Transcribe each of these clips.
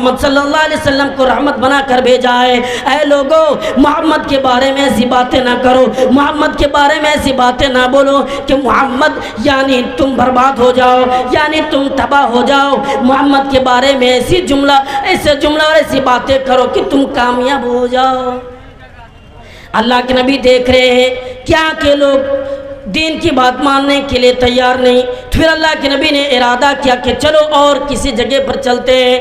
محمد صلی اللہ علیہ وسلم کو رحمت بنا کر بھیجا ہے۔ اے لوگو، محمد کے بارے میں ایسی باتیں نہ کرو، محمد کے بارے میں ایسی باتیں نہ بولو کہ محمد یعنی تم برباد ہو جاؤ، یعنی تم تباہ ہو جاؤ۔ محمد کے بارے میں ایسے جملہ اور ایسی باتیں کرو کہ تم کامیاب ہو جاؤ۔ اللہ کے نبی دیکھ رہے ہیں کیا کہ لوگ دین کی بات ماننے کے لیے تیار نہیں، پھر اللہ کے نبی نے ارادہ کیا کہ چلو اور کسی جگہ پر چلتے ہیں،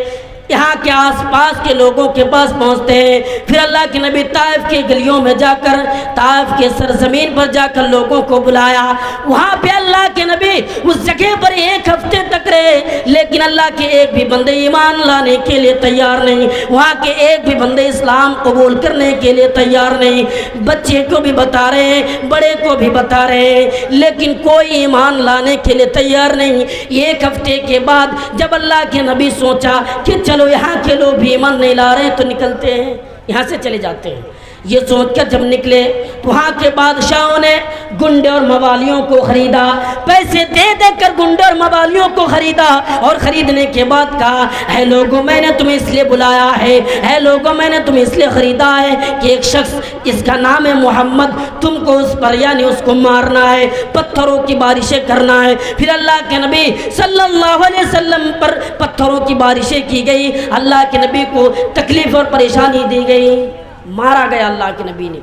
یہاں کے آس پاس کے لوگوں کے پاس پہنچتے ہیں۔ پھر اللہ کے نبی طائف کی گلیوں میں جا کر، طائف کے سرزمین پر جا کر لوگوں کو بلایا۔ وہاں پہ اللہ کے نبی اس جگہ پر 1 ہفتے تک رہے، لیکن اللہ کے ایک بھی بندے ایمان لانے کے لیے تیار نہیں، وہاں کے ایک بھی بندے اسلام قبول کرنے کے لیے تیار نہیں۔ بچے کو بھی بتا رہے ہیں، بڑے کو بھی بتا رہے ہیں، لیکن کوئی ایمان لانے کے لیے تیار نہیں۔ 1 ہفتے کے بعد جب اللہ کے نبی سوچا کہ چلو یہاں کے لوگ بھی ایمان نہیں لا رہے تو نکلتے ہیں، یہاں سے چلے جاتے ہیں، یہ سوچ کر جب نکلے تو وہاں کے بادشاہوں نے گنڈے اور موالیوں کو خریدا، پیسے دے دے کر گنڈے اور موالیوں کو خریدا، اور خریدنے کے بعد کہا اے لوگوں میں نے تمہیں اس لیے بلایا ہے، اے لوگوں میں نے تمہیں اس لیے خریدا ہے کہ ایک شخص اس کا نام ہے محمد، تم کو اس پر یعنی اس کو مارنا ہے، پتھروں کی بارشیں کرنا ہے۔ پھر اللہ کے نبی صلی اللہ علیہ وسلم پر پتھروں کی بارشیں کی گئی، اللہ کے نبی کو تکلیف اور پریشانی دی گئی، مارا گیا اللہ کے نبی نے۔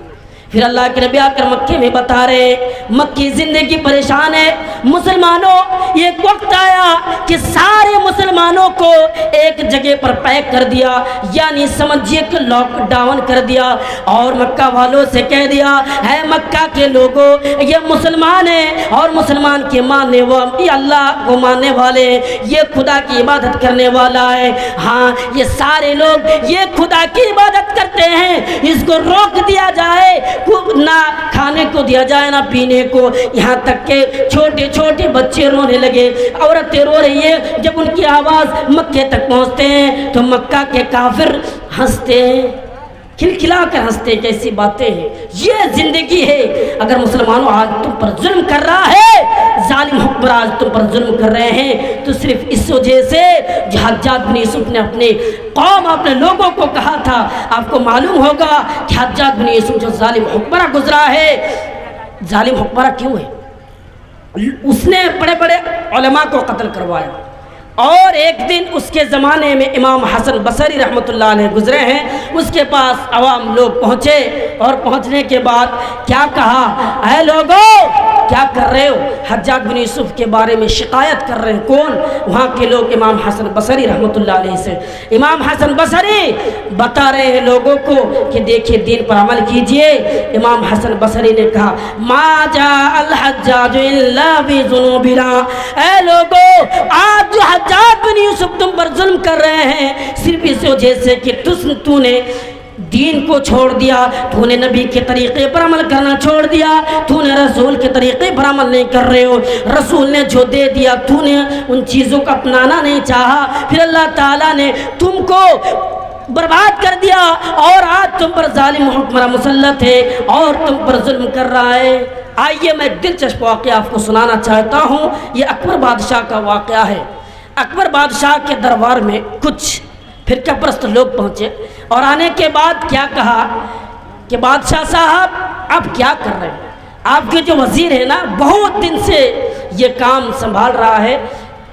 پھر اللہ کے نبی آ کر مکے میں بتا رہے مکی زندگی پریشان ہے، مسلمانوں ایک وقت آیا کہ سارے مسلمانوں کو ایک جگہ پر پیک کر دیا، یعنی سمجھیے کہ لاک ڈاؤن کر دیا، اور مکہ والوں سے کہہ دیا اے مکہ کے لوگوں، یہ مسلمان ہیں اور مسلمان کے ماننے والے، یہ اللہ کو ماننے والے، یہ خدا کی عبادت کرنے والا ہے، ہاں یہ سارے لوگ یہ خدا کی عبادت کرتے ہیں، اس کو روک دیا جائے، نہ کھانے کو دیا جائے نہ پینے کو، یہاں تک کہ چھوٹے چھوٹے بچے رونے لگے، عورتیں رو رہی ہیں۔ جب ان کی آواز مکے تک پہنچتے ہیں تو مکہ کے کافر ہنستے ہیں، کھلکھلا کر ہنستے ہیں، کیسی باتیں ہیں، یہ زندگی ہے۔ اگر مسلمانوں آج تم پر ظلم کر رہا ہے، ظالم حکمراں آج تم پر ظلم کر رہے ہیں، تو صرف اس وجہ سے جو حجاج بن یوسف نے اپنے قوم اپنے لوگوں کو کہا تھا، آپ کو معلوم ہوگا کہ حجاج بن یوسف جو ظالم حکمراں گزرا ہے، ظالم حکمراں کیوں ہے؟ اس نے بڑے بڑے علماء کو قتل کروایا، اور ایک دن اس کے زمانے میں امام حسن بصری رحمۃ اللہ علیہ گزرے ہیں، اس کے پاس عوام لوگ پہنچے، اور پہنچنے کے بعد کیا کہا اے لوگوں کیا کر رہے ہو؟ حجاج بن یوسف کے بارے میں شکایت کر رہے ہیں، کون؟ وہاں کے لوگ امام حسن بصری رحمۃ اللہ علیہ سے۔ امام حسن بصری بتا رہے ہیں لوگوں کو کہ دیکھیے دین پر عمل کیجئے۔ امام حسن بصری نے کہا ما جاء الحجاج الا بذنوبنا، اے لوگوں آج جو حجاج بن یوسف تم پر ظلم کر رہے ہیں صرف اس وجہ سے کہ تو نے دین کو چھوڑ دیا، تو نے نبی کے طریقے پر عمل کرنا چھوڑ دیا، تو نے رسول کے طریقے پر عمل نہیں کر رہے ہو، رسول نے جو دے دیا تو نے ان چیزوں کو اپنانا نہیں چاہا، پھر اللہ تعالیٰ نے تم کو برباد کر دیا، اور آج تم پر ظالم حکمراں مسلط ہے اور تم پر ظلم کر رہا ہے۔ آئیے میں ایک دلچسپ واقعہ آپ کو سنانا چاہتا ہوں، یہ اکبر بادشاہ کا واقعہ ہے۔ اکبر بادشاہ کے دربار میں کچھ فرقہ پرست لوگ پہنچے، اور آنے کے بعد کیا کہا کہ بادشاہ صاحب آپ کیا کر رہے ہیں؟ آپ کے جو وزیر ہے نا بہت دن سے یہ کام سنبھال رہا ہے،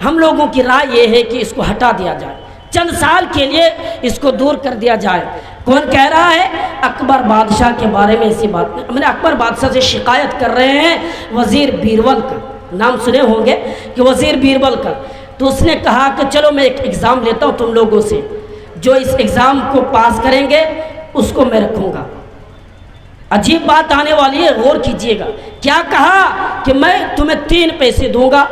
ہم لوگوں کی رائے یہ ہے کہ اس کو ہٹا دیا جائے، چند سال کے لیے اس کو دور کر دیا جائے۔ کون کہہ رہا ہے؟ اکبر بادشاہ کے بارے میں ایسی بات نہیں، ہم نے اکبر بادشاہ سے شکایت کر رہے ہیں، وزیر بیربل کا نام سنے ہوں گے کہ وزیر بیربل کا، تو اس نے کہا کہ چلو میں ایک ایگزام لیتا ہوں تم لوگوں سے، جو اس ایگزام کو پاس کریں گے اس کو میں رکھوں گا۔ عجیب بات آنے والی ہے، غور کیجئے گا۔ کیا کہا کہ میں تمہیں 3 پیسے دوں گا،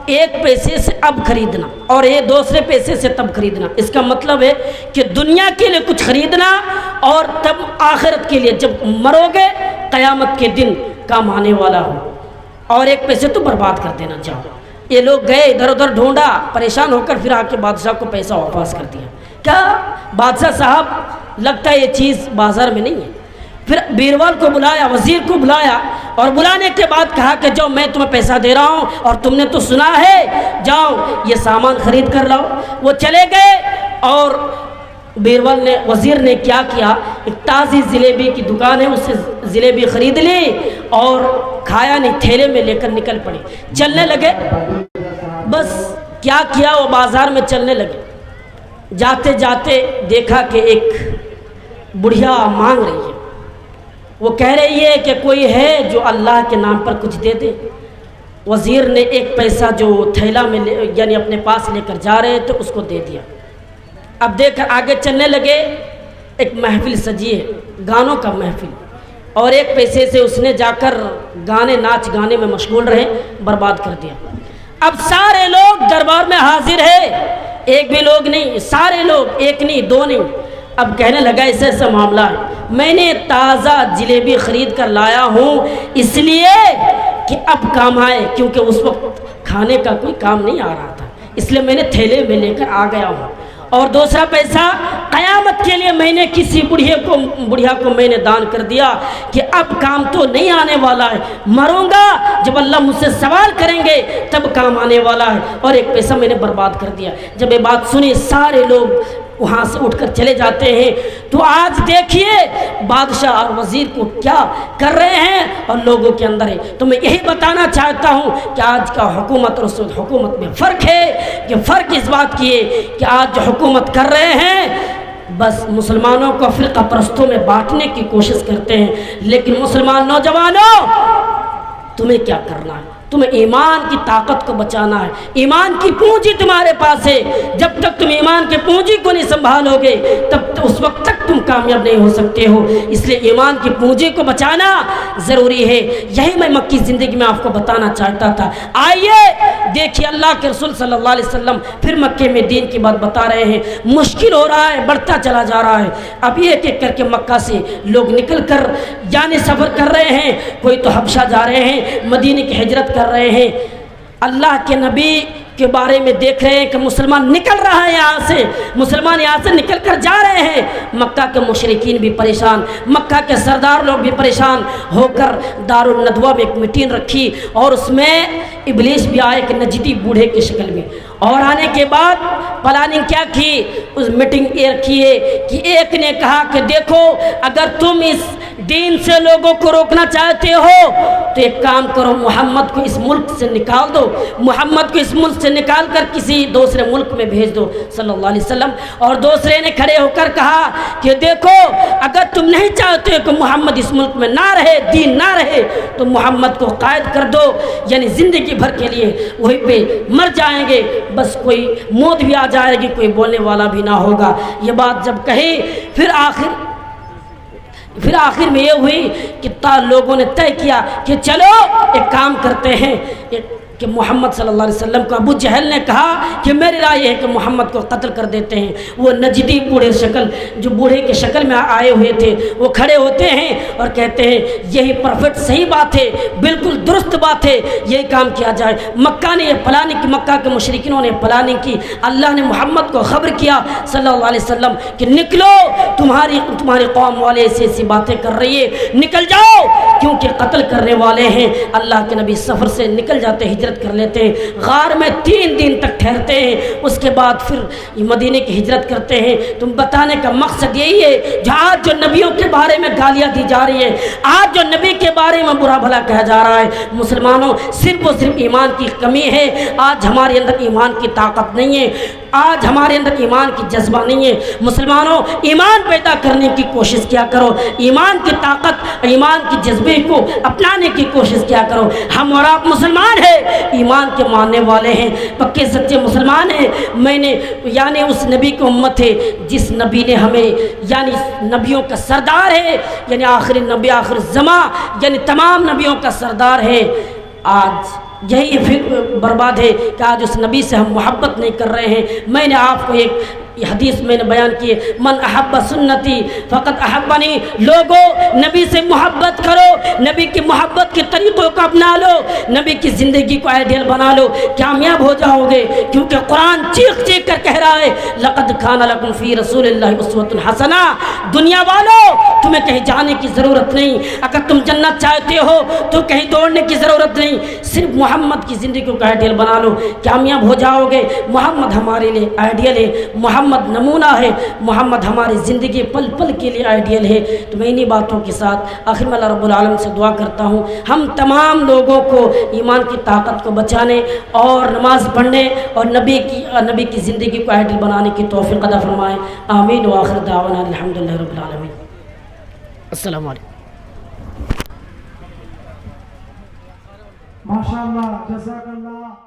1 پیسے سے اب خریدنا اور یہ دوسرے پیسے سے تب خریدنا۔ اس کا مطلب ہے کہ دنیا کے لیے کچھ خریدنا اور تب آخرت کے لیے جب مرو گے قیامت کے دن کام آنے والا ہو، اور 1 پیسے تو برباد کر دینا چاہو۔ یہ لوگ گئے ادھر ادھر ڈھونڈا، پریشان ہو کر پھر آ کے بادشاہ کو پیسہ واپس کر دیا۔ کیا بادشاہ صاحب لگتا ہے یہ چیز بازار میں نہیں ہے۔ پھر بیربل کو بلایا، وزیر کو بلایا، اور بلانے کے بعد کہا کہ جاؤ میں تمہیں پیسہ دے رہا ہوں اور تم نے تو سنا ہے، جاؤ یہ سامان خرید کر لاؤ۔ وہ چلے گئے اور بیربل نے وزیر نے کیا کیا، ایک تازی جلیبی کی دکان ہے، اس سے جلیبی خرید لی اور کھایا نہیں، تھیلے میں لے کر نکل پڑے، چلنے لگے۔ بس کیا کیا، وہ بازار میں چلنے لگے، جاتے جاتے دیکھا کہ ایک بڑھیا مانگ رہی ہے، وہ کہہ رہی ہے کہ کوئی ہے جو اللہ کے نام پر کچھ دے دے۔ وزیر نے ایک پیسہ جو تھیلا میں یعنی اپنے پاس لے کر جا رہے تھے اس کو دے دیا۔ اب دیکھ کر آگے چلنے لگے، ایک محفل سجی ہے، گانوں کا محفل، اور ایک پیسے سے اس نے جا کر گانے ناچ گانے میں مشغول رہے، برباد کر دیا۔ اب سارے لوگ دربار میں حاضر ہے، ایک بھی لوگ نہیں، سارے لوگ، ایک نہیں دو نہیں۔ اب کہنے لگا ایسا ایسا معاملہ ہے، میں نے تازہ جلیبی خرید کر لایا ہوں اس لیے کہ اب کام آئے، کیونکہ اس وقت کھانے کا کوئی کام نہیں آ رہا تھا، اس لیے میں نے تھیلے میں لے کر آ گیا ہوں، اور دوسرا پیسہ قیامت کے لیے میں نے کسی بڑھیا کو میں نے دان کر دیا کہ اب کام تو نہیں آنے والا ہے، مروں گا جب اللہ مجھ سے سوال کریں گے تب کام آنے والا ہے، اور ایک پیسہ میں نے برباد کر دیا۔ جب یہ بات سنی سارے لوگ وہاں سے اٹھ کر چلے جاتے ہیں۔ تو آج دیکھیے بادشاہ اور وزیر کو کیا کر رہے ہیں اور لوگوں کے اندر ہے۔ تو میں یہی بتانا چاہتا ہوں کہ آج کا حکومت اور اس وقت حکومت میں فرق ہے، کہ فرق اس بات کی ہے کہ آج جو حکومت کر رہے ہیں بس مسلمانوں کو فرقہ پرستوں میں بانٹنے کی کوشش کرتے ہیں، لیکن مسلمان نوجوانوں تمہیں کیا کرنا ہے؟ تمہیں ایمان کی طاقت کو بچانا ہے، ایمان کی پونجی تمہارے پاس ہے، جب تک تم ایمان کی پونجی کو نہیں سنبھالو گے تب اس وقت تک تم کامیاب نہیں ہو سکتے ہو، اس لیے ایمان کی پونجی کو بچانا ضروری ہے۔ یہی میں مکی زندگی میں آپ کو بتانا چاہتا تھا۔ آئیے دیکھیے اللہ کے رسول صلی اللہ علیہ وسلم پھر مکے میں دین کی بات بتا رہے ہیں، مشکل ہو رہا ہے، بڑھتا چلا جا رہا ہے، اب ایک ایک کر کے مکہ سے لوگ نکل کر یعنی سفر کر رہے ہیں، کوئی تو حبشہ جا رہے ہیں، مدینے کی ہجرت کر رہے ہیں۔ اللہ کے نبی کے بارے میں دیکھ رہے ہیں کہ مسلمان نکل رہا ہے یہاں سے، مسلمان یہاں سے نکل کر جا رہے ہیں، مکہ کے مشرکین بھی پریشان، مکہ کے سردار لوگ بھی پریشان ہو کر دارالندوہ میں ایک میٹنگ رکھی، اور اس میں ابلیس بھی آئے کہ نجدی بوڑھے کی شکل میں، اور آنے کے بعد پلاننگ کیا کی، اس میٹنگ یہ رکھی ہے کہ ایک نے کہا کہ دیکھو اگر تم اس دین سے لوگوں کو روکنا چاہتے ہو تو ایک کام کرو، محمد کو اس ملک سے نکال دو، محمد کو اس ملک سے نکال کر کسی دوسرے ملک میں بھیج دو صلی اللہ علیہ وسلم۔ اور دوسرے نے کھڑے ہو کر کہا کہ دیکھو اگر تم نہیں چاہتے کہ محمد اس ملک میں نہ رہے، دین نہ رہے، تو محمد کو قائد کر دو، یعنی زندگی بھر کے لیے وہیں پہ مر جائیں گے، بس کوئی موت بھی آ جائے گی، کوئی بولنے والا بھی نہ ہوگا۔ یہ بات جب کہی پھر آخر میں یہ ہوئی کہ لوگوں نے طے کیا کہ چلو ایک کام کرتے ہیں، کہ محمد صلی اللہ علیہ وسلم کو ابو جہل نے کہا کہ میری رائے یہ ہے کہ محمد کو قتل کر دیتے ہیں۔ وہ نجدی بوڑھے کے شکل میں آئے ہوئے تھے، وہ کھڑے ہوتے ہیں اور کہتے ہیں یہی پرفیکٹ صحیح بات ہے، بالکل درست بات ہے، یہی کام کیا جائے۔ مکہ نے یہ پلاننگ کی، مکہ کے مشرکینوں نے پلاننگ کی، اللہ نے محمد کو خبر کیا صلی اللہ علیہ وسلم کہ نکلو، تمہاری قوم والے ایسی باتیں کر رہی ہے، نکل جاؤ، کیونکہ قتل کرنے والے ہیں۔ اللہ کے نبی سفر سے نکل جاتے ہیں، ہجرت کر لیتے ہیں، غار میں 3 دن تک ٹھہرتے ہیں، اس کے بعد پھر مدینے کی ہجرت کرتے ہیں۔ تم بتانے کا مقصد یہی ہے آج جو نبیوں کے بارے میں گالیاں دی جا رہی ہے، آج جو نبی کے بارے میں برا بھلا کہا جا رہا ہے، مسلمانوں صرف و صرف ایمان کی کمی ہے۔ آج ہمارے اندر ایمان کی طاقت نہیں ہے، آج ہمارے اندر ایمان کی جذبہ نہیں ہے۔ مسلمانوں ایمان پیدا کرنے کی کوشش کیا کرو، ایمان کی طاقت، ایمان کی جذبے کو اپنانے کی کوشش کیا کرو۔ ہم اور آپ مسلمان ہیں، ایمان کے ماننے والے ہیں، پکے سچے مسلمان ہیں۔ میں نے یعنی اس نبی کی امت ہے جس نبی نے ہمیں یعنی نبیوں کا سردار ہے، یعنی آخری نبی، آخر زمان، یعنی تمام نبیوں کا سردار ہے۔ آج یہی برباد ہے کہ آج اس نبی سے ہم محبت نہیں کر رہے ہیں۔ میں نے آپ کو ایک حدیث میں نے بیان کی، من احب سنتی فقط احبنی، لوگوں نبی سے محبت کرو، نبی کی محبت کے طریقوں کو اپنا لو، نبی کی زندگی کو آئیڈیل بنا لو، کامیاب ہو جاؤ گے، کیونکہ قرآن چیخ چیخ کر کہہ رہا ہے لقد کان لکم فی رسول اللہ اسوۃ حسنہ۔ دنیا والوں تمہیں کہیں جانے کی ضرورت نہیں، اگر تم جنت چاہتے ہو تو کہیں دوڑنے کی ضرورت نہیں، صرف محمد کی زندگی کو آئیڈیل بنا لو، کامیاب ہو جاؤ گے۔ محمد ہمارے لیے آئیڈیل ہے، محمد محمد نمونہ ہے، محمد ہماری زندگی پل پل کے لیے آئیڈیل ہے۔ تو میں انہی باتوں کے ساتھ آخر میں اللہ رب العالمین سے دعا کرتا ہوں ہم تمام لوگوں کو ایمان کی طاقت کو بچانے اور نماز پڑھنے اور نبی کی زندگی کو آئیڈیل بنانے کی توفیق عطا فرمائے۔ آمین وآخر دعوانا الحمدللہ رب العالمین۔ السلام علیکم۔ ماشاءاللہ، جزاک اللہ۔